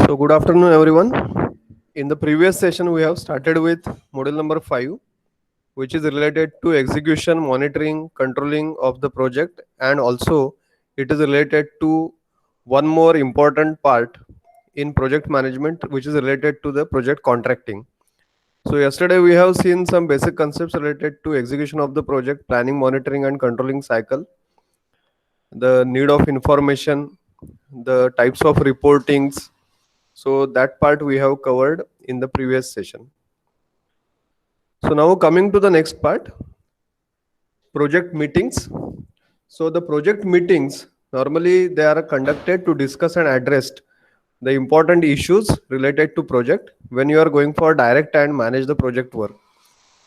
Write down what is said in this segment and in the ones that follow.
So good afternoon everyone. In the previous session we have started with module number 5, which is related to execution, monitoring, controlling of the project, and also it is related to one more important part in project management, which is related to the project contracting. So yesterday we have seen some basic concepts related to execution of the project, planning, monitoring and controlling cycle, the need of information, the types of reportings. So that part we have covered in the previous session. So now coming to the next part, project meetings. So the project meetings normally they are conducted to discuss and address the important issues related to project when you are going for direct and manage the project work.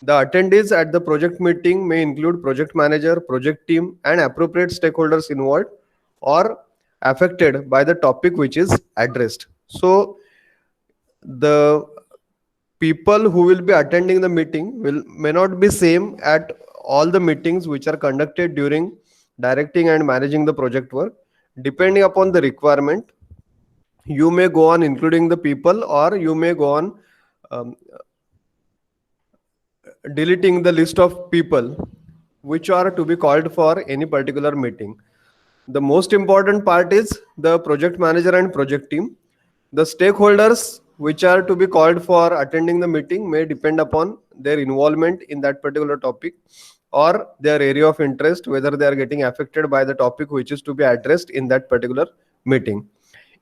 The attendees at the project meeting may include project manager, project team, and appropriate stakeholders involved or affected by the topic which is addressed. So the people who will be attending the meeting will may not be same at all the meetings which are conducted during directing and managing the project work. Depending upon the requirement, you may go on including the people or you may go on um, deleting the list of people which are to be called for any particular meeting. The most important part is the project manager and project team. The stakeholders which are to be called for attending the meeting may depend upon their involvement in that particular topic or their area of interest, whether they are getting affected by the topic which is to be addressed in that particular meeting.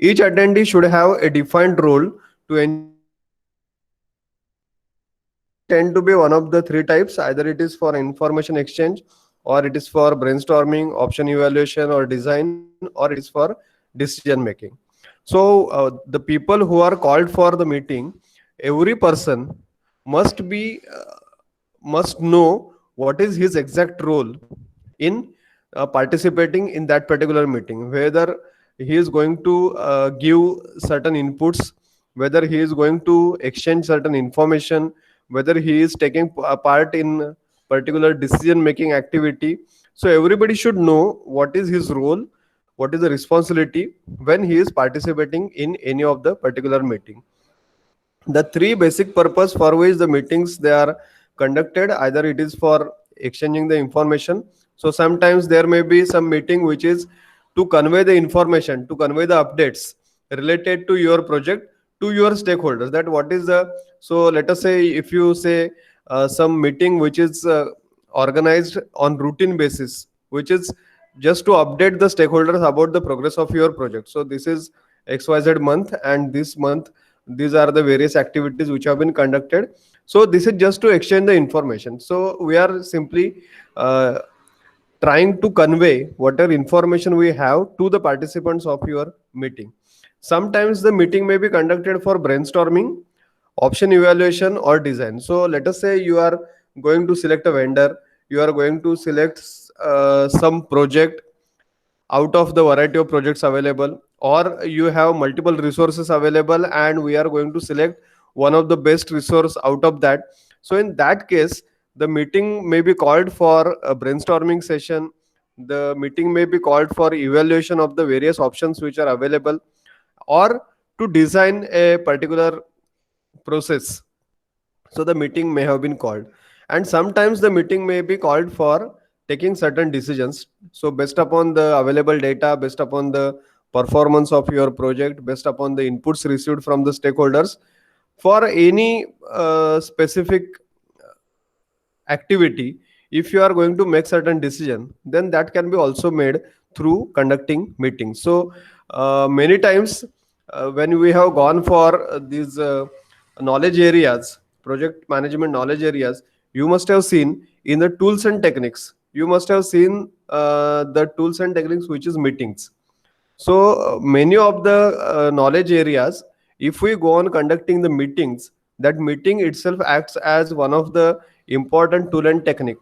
Each attendee should have a defined role to ensure the effective conduct of the meeting. Meeting tend to be one of the three types: either it is for information exchange, or it is for brainstorming, option evaluation, or design, or it is for decision making. So the people who are called for the meeting, every person must be must know what is his exact role in participating in that particular meeting, whether he is going to give certain inputs, whether he is going to exchange certain information, whether he is taking a part in particular decision making activity. So everybody should know what is his role, what is the responsibility when he is participating in any of the particular meeting. The three basic purpose for which the meetings they are conducted, either it is for exchanging the information. So sometimes there may be some meeting which is to convey the information, to convey the updates related to your project to your stakeholders, that what is the, so let us say if you say some meeting which is organized on routine basis, which is just to update the stakeholders about the progress of your project. So this is XYZ month, and this month these are the various activities which have been conducted. So this is just to exchange the information. So we are simply trying to convey whatever information we have to the participants of your meeting. Sometimes the meeting may be conducted for brainstorming, option evaluation, or design. So let us say you are going to select a vendor, you are going to select some project out of the variety of projects available, or you have multiple resources available and we are going to select one of the best resource out of that. So in that case, the meeting may be called for a brainstorming session, the meeting may be called for evaluation of the various options which are available, or to design a particular process. So the meeting may have been called, and sometimes the meeting may be called for taking certain decisions. So based upon the available data, based upon the performance of your project, based upon the inputs received from the stakeholders, for any specific activity, if you are going to make certain decision, then that can be also made through conducting meetings. So many times when we have gone for these knowledge areas, project management knowledge areas, you must have seen in the tools and techniques, you must have seen the tools and techniques which is meetings. So many of the knowledge areas, if we go on conducting the meetings, that meeting itself acts as one of the important tool and technique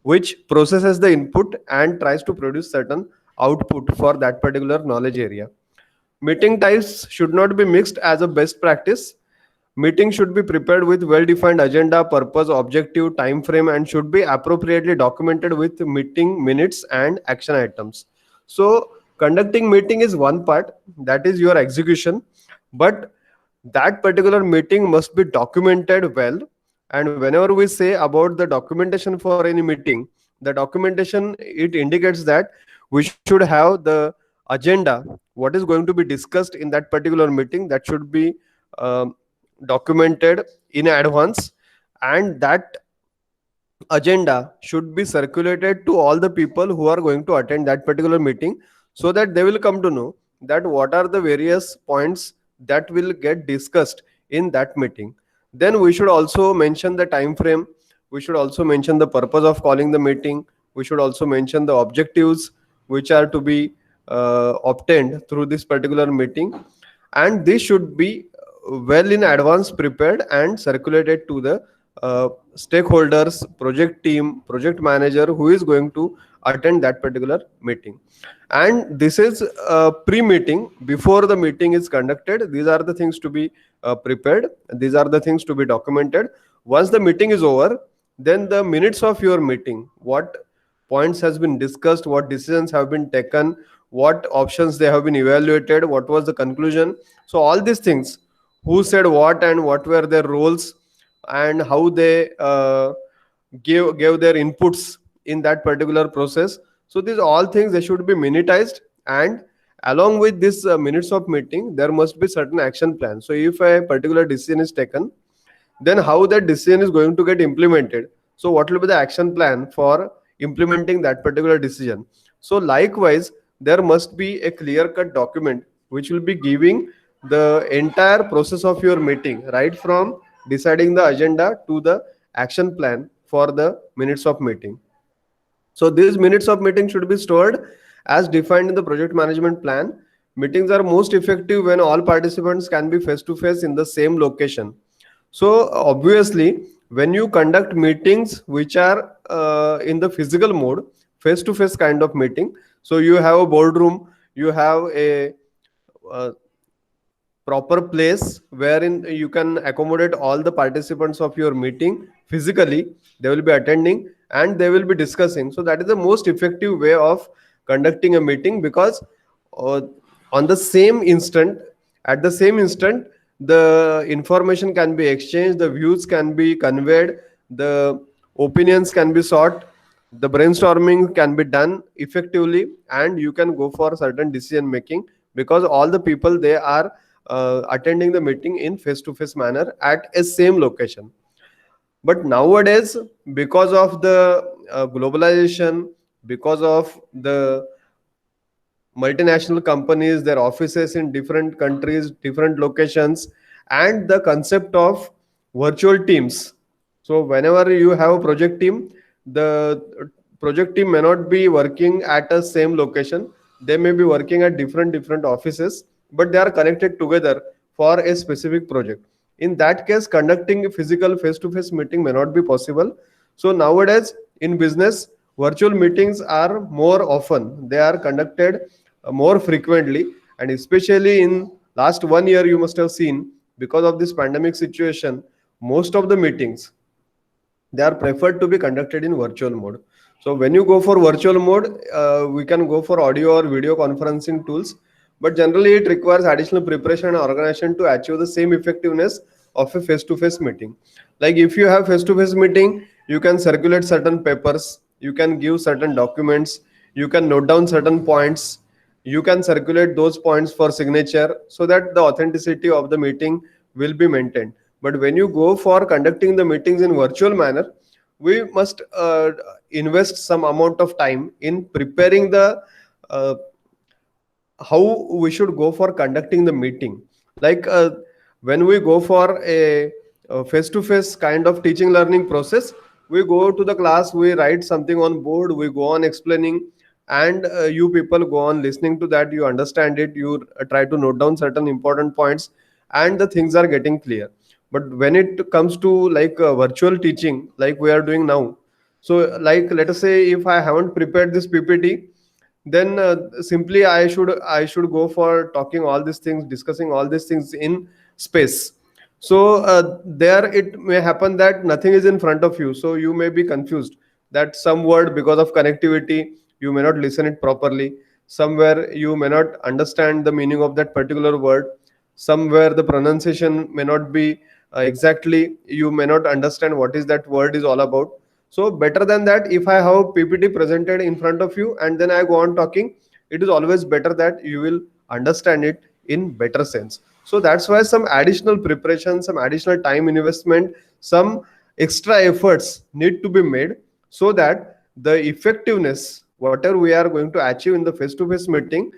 which processes the input and tries to produce certain output for that particular knowledge area. Meeting types should not be mixed as a best practice. Meeting should be prepared with well-defined agenda, purpose, objective, time frame, and should be appropriately documented with meeting minutes and action items. So conducting meeting is one part, that is your execution. but that particular meeting must be documented well. And whenever we say about the documentation for any meeting, the documentation, it indicates that we should have the agenda, what is going to be discussed in that particular meeting, that should be um, documented in advance, and that agenda should be circulated to all the people who are going to attend that particular meeting, so that they will come to know that what are the various points that will get discussed in that meeting. Then we should also mention the time frame, we should also mention the purpose of calling the meeting, we should also mention the objectives which are to be obtained through this particular meeting, and this should be well in advance prepared and circulated to the stakeholders, project team, project manager who is going to attend that particular meeting. And this is a pre-meeting, before the meeting is conducted. These are the things to be prepared. These are the things to be documented. Once the meeting is over, then the minutes of your meeting, what points has been discussed, what decisions have been taken, what options they have been evaluated, what was the conclusion. So all these things, who said what and what were their roles, and how they gave their inputs in that particular process. So these all things, they should be minutized, and along with this minutes of meeting, there must be certain action plan. So if a particular decision is taken, then how that decision is going to get implemented, so what will be the action plan for implementing that particular decision. So likewise, there must be a clear cut document which will be giving the entire process of your meeting, right from deciding the agenda to the action plan for the minutes of meeting. So these minutes of meeting should be stored as defined in the project management plan. Meetings are most effective when all participants can be face to face in the same location. So obviously, when you conduct meetings which are in the physical mode, face to face kind of meeting, so you have a boardroom, you have a proper place wherein you can accommodate all the participants of your meeting physically, they will be attending and they will be discussing. So that is the most effective way of conducting a meeting, because uh, on the same instant, at the same instant, the information can be exchanged, the views can be conveyed, the opinions can be sought, the brainstorming can be done effectively, and you can go for certain decision making, because all the people, they are attending the meeting in face to face manner at a same location. But nowadays, because of the globalization, because of the multinational companies, their offices in different countries, different locations, and the concept of virtual teams. So whenever you have a project team, the project team may not be working at a same location, they may be working at different offices, but they are connected together for a specific project. In that case, conducting a physical face to face meeting may not be possible. So nowadays, in business, virtual meetings are more often, they are conducted more frequently, and especially in last 1 year, you must have seen, because of this pandemic situation, most of the meetings, they are preferred to be conducted in virtual mode. So when you go for virtual mode, we can go for audio or video conferencing tools, but generally it requires additional preparation and organization to achieve the same effectiveness of a face-to-face meeting. Like if you have face-to-face meeting, you can circulate certain papers, you can give certain documents, you can note down certain points, you can circulate those points for signature, so that the authenticity of the meeting will be maintained. But when you go for conducting the meetings in virtual manner, we must invest some amount of time in preparing the uh, how we should go for conducting the meeting. Like when we go for a face-to-face kind of teaching learning process, we go to the class, we write something on board, we go on explaining, and you people go on listening to that, you understand it, you try to note down certain important points, and the things are getting clear. But when it comes to like virtual teaching like we are doing now, so like let us say if I haven't prepared this ppt, then simply I should go for talking all these things, discussing all these things in space. So there it may happen that nothing is in front of you, so you may be confused that some word, because of connectivity, you may not listen it properly, somewhere you may not understand the meaning of that particular word. somewhere the pronunciation may not be exactly, you may not understand what is that word is all about. So better than that, if I have PPT presented in front of you and then I go on talking, it is always better that you will understand it in better sense. So that's why some additional preparation, some additional time investment, some extra efforts need to be made, so that the effectiveness whatever we are going to achieve in the face to face meeting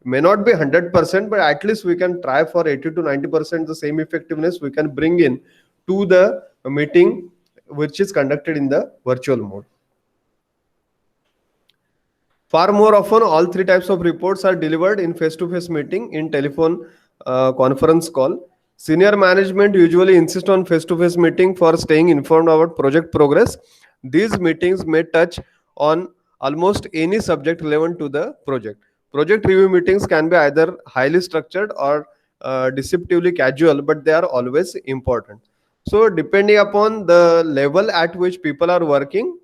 may not be 100%, but at least we can try for 80 to 90% the same effectiveness we can bring in to the meeting which is conducted in the virtual mode. Far more often, all three types of reports are delivered in face-to-face meeting, in telephone conference call. Senior management usually insist on face-to-face meeting for staying informed about project progress. These meetings may touch on almost any subject relevant to the project. Project review meetings can be either highly structured or deceptively casual, but they are always important. So, depending upon the level at which people are working,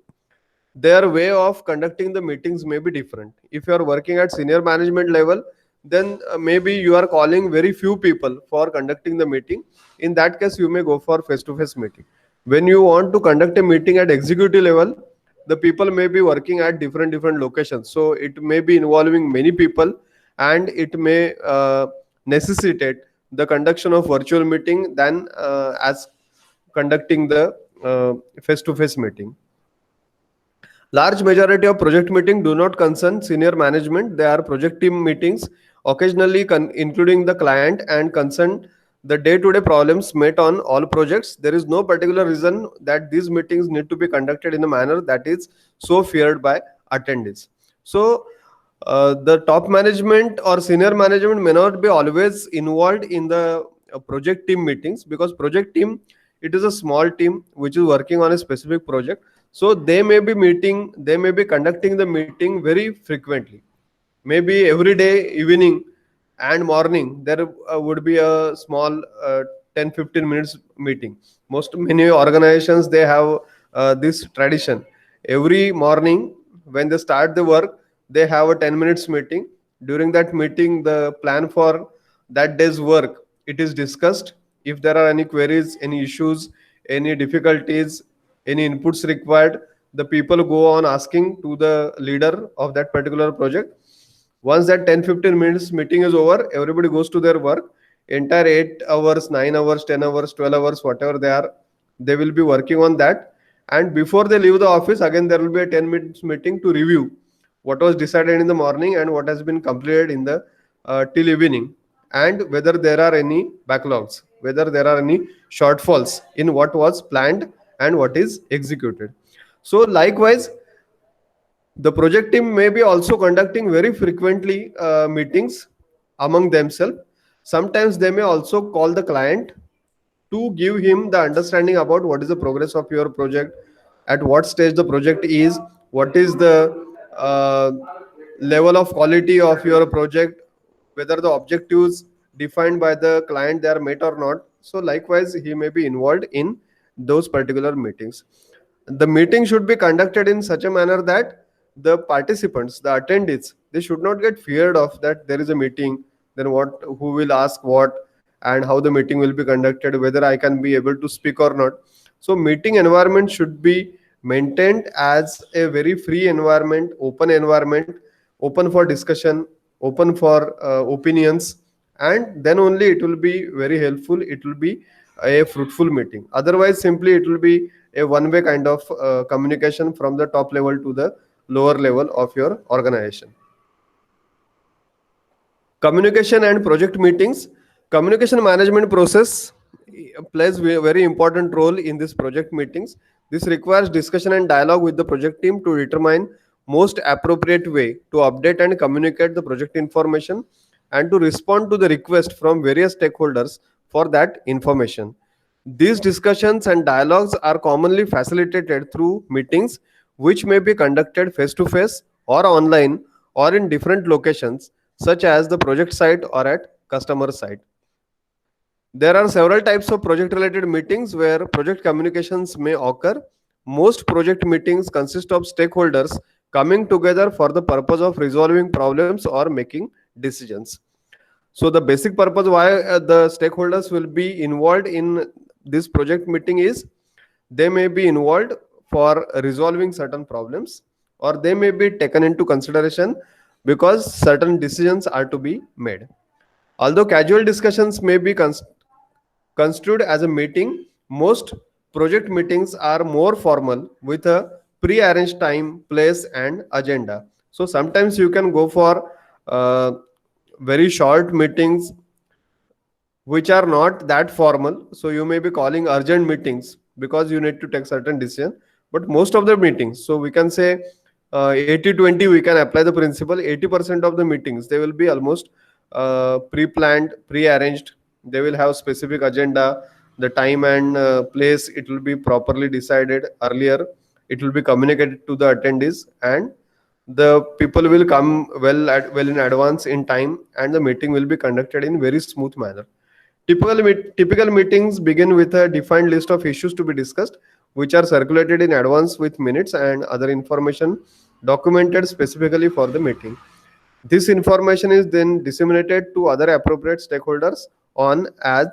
their way of conducting the meetings may be different. If you are working at senior management level, then maybe you are calling very few people for conducting the meeting. In that case, you may go for face to face meeting. When you want to conduct a meeting at executive level, the people may be working at different locations, so it may be involving many people, and it may necessitate the conduction of virtual meeting than as conducting the face to face meeting. Large majority of project meetings do not concern senior management. They are project team meetings, occasionally including the client, and concern the day-to-day problems met on all projects. There is no particular reason that these meetings need to be conducted in a manner that is so feared by attendees. So, the top management or senior management may not be always involved in the project team meetings, because project team, it is a small team which is working on a specific project, so they may be conducting the meeting very frequently, maybe every day evening and morning there would be a small 10-15 minutes meeting. Many organizations, they have this tradition. Every morning when they start the work, they have a 10 minutes meeting. During that meeting, the plan for that day's work, it is discussed. If there are any queries, any issues, any difficulties, any inputs required, the people go on asking to the leader of that particular project. Once that 10-15 minutes meeting is over, everybody goes to their work. Entire 8 hours, 9 hours, 10 hours, 12 hours, whatever they are, they will be working on that. And before they leave the office, again there will be a 10 minutes meeting to review what was decided in the morning and what has been completed in the till evening, and whether there are any backlogs, whether there are any shortfalls in what was planned and what is executed. So likewise, the project team may be also conducting very frequently meetings among themselves. Sometimes they may also call the client to give him the understanding about what is the progress of your project, at what stage the project is, what is the level of quality of your project, whether the objectives defined by the client they are met or not. So likewise, he may be involved in those particular meetings. The meeting should be conducted in such a manner that the participants, the attendees, they should not get feared of that there is a meeting, then what, who will ask what, and how the meeting will be conducted, whether I can be able to speak or not. So meeting environment should be maintained as a very free environment, open for discussion, open for opinions, and then only it will be very helpful, it will be a fruitful meeting. Otherwise, simply it will be a one way kind of communication from the top level to the lower level of your organization. Communication and project meetings. Communication management process plays a very important role in these project meetings. This requires discussion and dialogue with the project team to determine most appropriate way to update and communicate the project information, and to respond to the request from various stakeholders for that information. These discussions and dialogues are commonly facilitated through meetings which may be conducted face to face or online or in different locations, such as the project site or at customer site. There are several types of project related meetings where project communications may occur. Most project meetings consist of stakeholders coming together for the purpose of resolving problems or making decisions. So the basic purpose why the stakeholders will be involved in this project meeting is they may be involved for resolving certain problems, or they may be taken into consideration because certain decisions are to be made. Although casual discussions may be construed as a meeting, most project meetings are more formal with a pre-arranged time, place, and agenda. So sometimes you can go for very short meetings which are not that formal. So you may be calling urgent meetings because you need to take certain decision. But most of the meetings, so we can say 80-20, we can apply the principle. 80% of the meetings, they will be almost pre-planned, pre-arranged. They will have specific agenda, the time and place. It will be properly decided earlier. It will be communicated to the attendees, and the people will come well in advance in time, and the meeting will be conducted in very smooth manner. Typical meetings begin with a defined list of issues to be discussed, which are circulated in advance with minutes and other information documented specifically for the meeting. This information is then disseminated to other appropriate stakeholders on as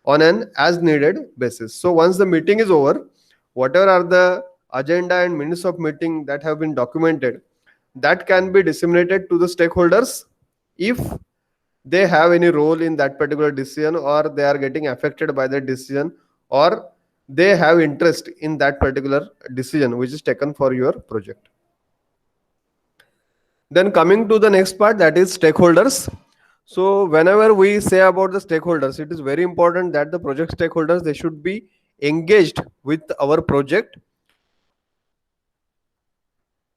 on an as needed basis. So once the meeting is over, whatever are the agenda and minutes of meeting that have been documented, that can be disseminated to the stakeholders if they have any role in that particular decision, or they are getting affected by that decision, or they have interest in that particular decision which is taken for your project. Then coming to the next part, that is stakeholders. So whenever we say about the stakeholders, it is very important that the project stakeholders, they should be engaged with our project.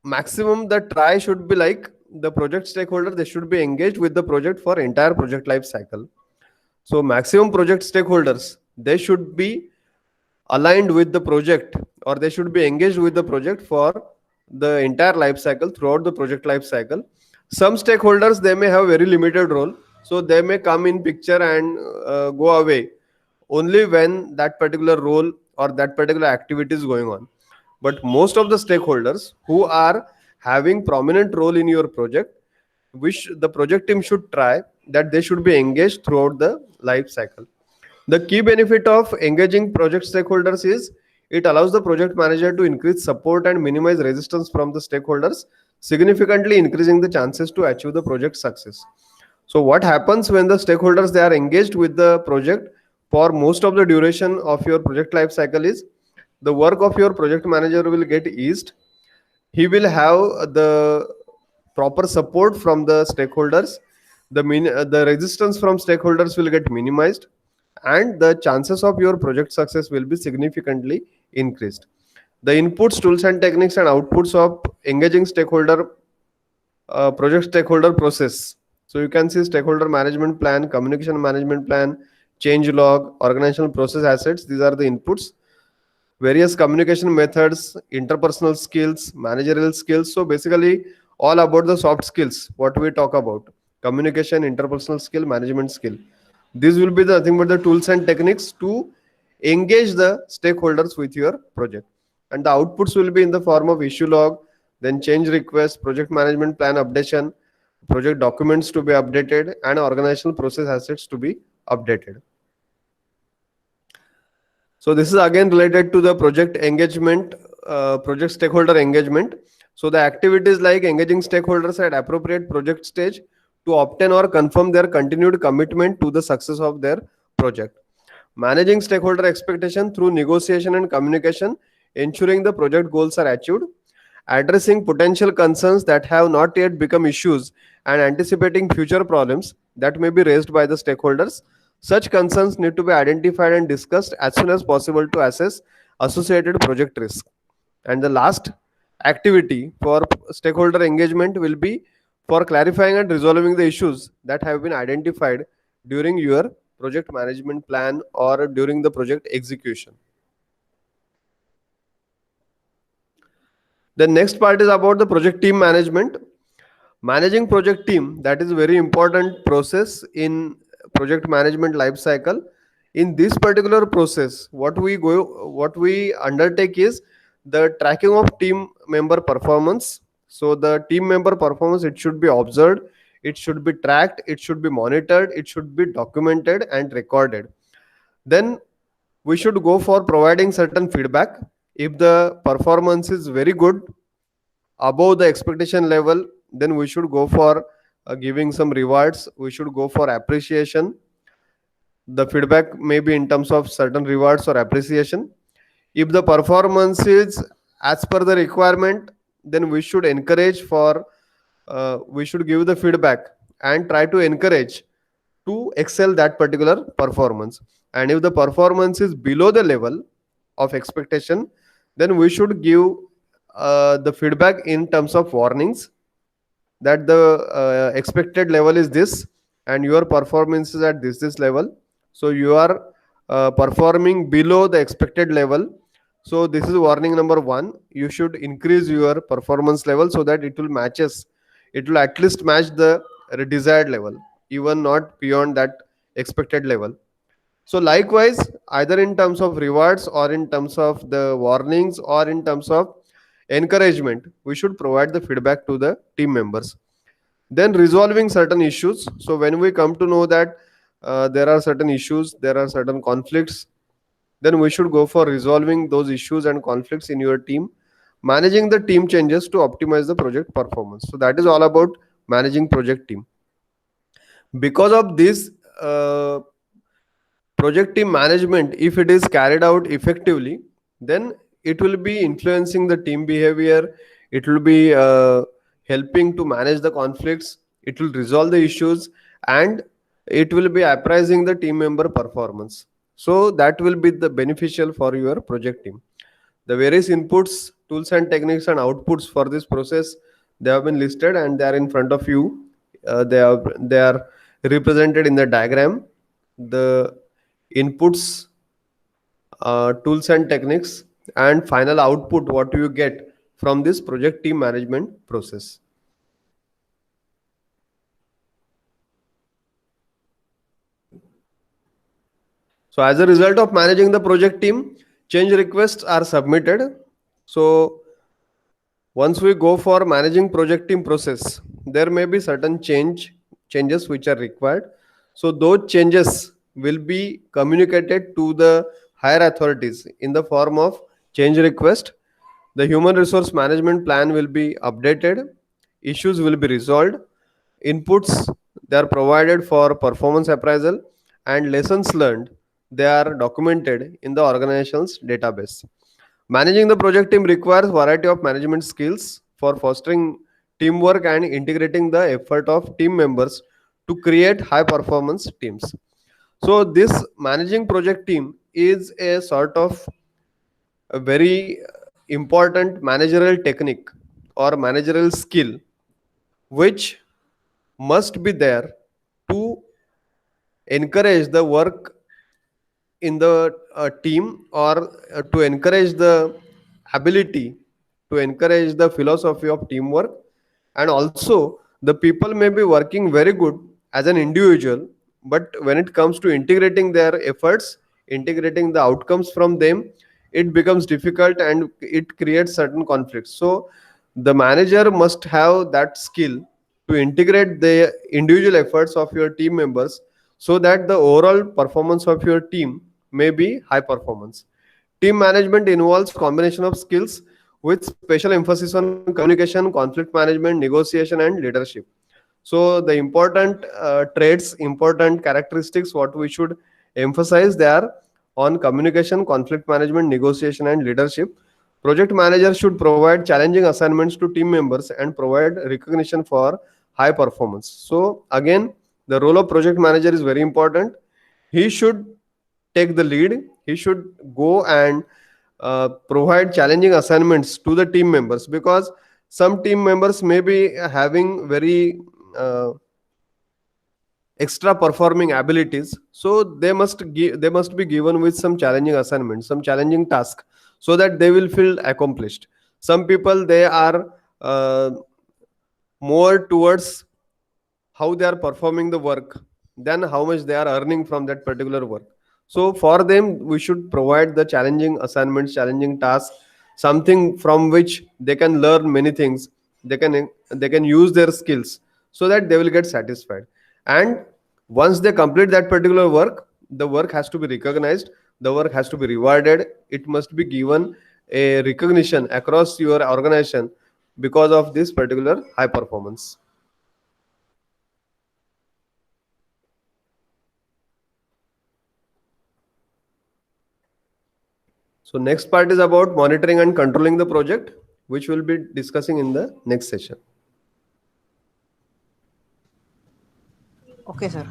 Maximum the try should be like the project stakeholder, they should be engaged with the project for entire project life cycle. So maximum project stakeholders, they should be aligned with the project, or they should be engaged with the project for the entire life cycle, throughout the project life cycle. Some stakeholders, they may have very limited role, so they may come in picture and go away only when that particular role or that particular activity is going on. But most of the stakeholders who are having prominent role in your project, which the project team should try that they should be engaged throughout the life cycle. The key benefit of engaging project stakeholders is it allows the project manager to increase support and minimize resistance from the stakeholders, significantly increasing the chances to achieve the project success. So what happens when the stakeholders, they are engaged with the project for most of the duration of your project life cycle is the work of your project manager will get eased. He will have the proper support from the stakeholders. The resistance from stakeholders will get minimized, and the chances of your project success will be significantly increased. The inputs, tools, and techniques and outputs of engaging project stakeholder process. So you can see stakeholder management plan, communication management plan, change log, organizational process assets. These are the inputs. Various communication methods, interpersonal skills, managerial skills. So basically all about the soft skills, what we talk about: communication, interpersonal skill, management skill. These will be the nothing but the tools and techniques to engage the stakeholders with your project. And the outputs will be in the form of issue log, then change request, project management plan updation, project documents to be updated, and organizational process assets to be updated. So this is again related to the project engagement, project stakeholder engagement. So the activities like engaging stakeholders at appropriate project stage to obtain or confirm their continued commitment to the success of their project. Managing stakeholder expectation through negotiation and communication, ensuring the project goals are achieved. Addressing potential concerns that have not yet become issues and anticipating future problems that may be raised by the stakeholders. Such concerns need to be identified and discussed as soon as possible to assess associated project risk. And the last activity for stakeholder engagement will be for clarifying and resolving the issues that have been identified during your project management plan or during the project execution. The next part is about the project team management. Managing project team, that is a very important process in project management life cycle. In this particular process, what we undertake is the tracking of team member performance. So the team member performance, it should be observed, it should be tracked, it should be monitored, it should be documented and recorded. Then we should go for providing certain feedback. If the performance is very good, above the expectation level, then we should go for giving some rewards, we should go for appreciation. The feedback may be in terms of certain rewards or appreciation. If the performance is as per the requirement, then we should encourage for we should give the feedback and try to encourage to excel that particular performance. And if the performance is below the level of expectation, then we should give the feedback in terms of warnings, that the expected level is this and your performance is at this level, so you are performing below the expected level. So this is warning number 1. You should increase your performance level so that it will at least match the desired level, even not beyond that expected level. So likewise, either in terms of rewards or in terms of the warnings or in terms of encouragement, we should provide the feedback to the team members. Then resolving certain issues. So when we come to know that there are certain issues, there are certain conflicts, then we should go for resolving those issues and conflicts in your team, managing the team changes to optimize the project performance. So that is all about managing project team. Because of this project team management, if it is carried out effectively, then it will be influencing the team behavior, it will be helping to manage the conflicts, it will resolve the issues, and it will be appraising the team member performance. So that will be the beneficial for your project team. The various inputs, tools and techniques and outputs for this process, they have been listed and they are in front of you. They are represented in the diagram. The inputs, tools and techniques, and final output, what you get from this project team management process. So as a result of managing the project team, change requests are submitted. So once we go for managing project team process, there may be certain changes which are required. So those changes will be communicated to the higher authorities in the form of change request. The human resource management plan will be updated, issues will be resolved, inputs, they are provided for performance appraisal, and lessons learned, they are documented in the organization's database. Managing the project team requires variety of management skills for fostering teamwork and integrating the effort of team members to create high performance teams. So this managing project team is a sort of a very important managerial technique or managerial skill which must be there to encourage the work in the team, or to encourage the ability, to encourage the philosophy of teamwork. And also the people may be working very good as an individual, but when it comes to integrating their efforts, integrating the outcomes from them, it becomes difficult and it creates certain conflicts. So the manager must have that skill to integrate the individual efforts of your team members so that the overall performance of your team may be high performance. Team management involves combination of skills with special emphasis on communication, conflict management, negotiation, and leadership. So the important traits, important characteristics, what we should emphasize there on communication, conflict management, negotiation, and leadership. Project manager should provide challenging assignments to team members and provide recognition for high performance. So again, the role of project manager is very important. He should take the lead. He should go and provide challenging assignments to the team members, because some team members may be having very uh, extra performing abilities, so they must be given with some challenging assignments, some challenging task, so that they will feel accomplished. Some people, they are more towards how they are performing the work than how much they are earning from that particular work. So for them we should provide the challenging assignments, challenging tasks, something from which they can learn many things, they can use their skills, so that they will get satisfied. And once they complete that particular work, the work has to be recognized, the work has to be rewarded, it must be given a recognition across your organization because of this particular high performance. So next part is about monitoring and controlling the project, which we'll be discussing in the next session. Okay, sir.